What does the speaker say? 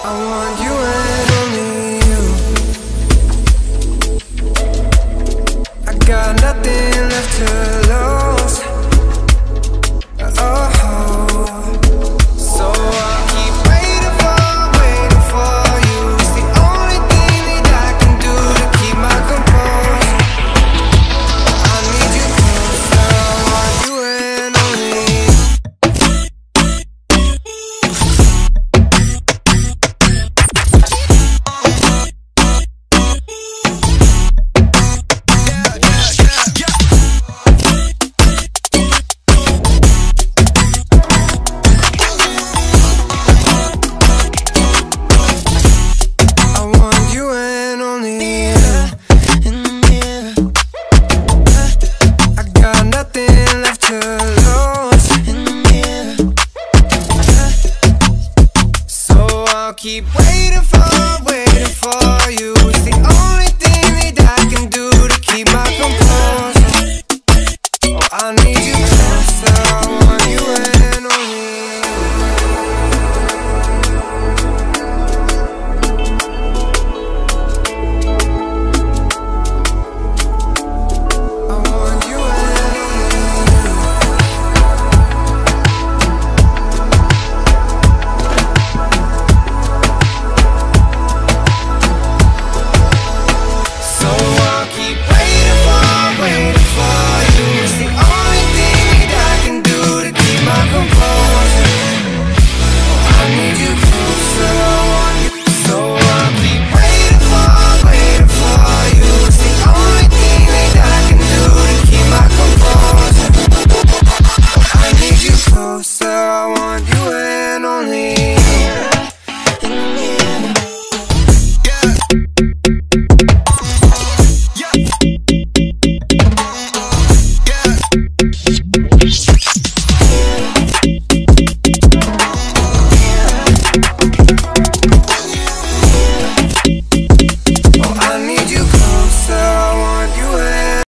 I want you and only you. I got nothing left to lose. Oh, so I'll keep waiting for you. It's the only thing that I can do to keep my composure. I need you closer. I want you and only you. Keep waiting for you. It's the only thing that I can do to keep my composure. Oh, I need you closer. I want you and only I want you and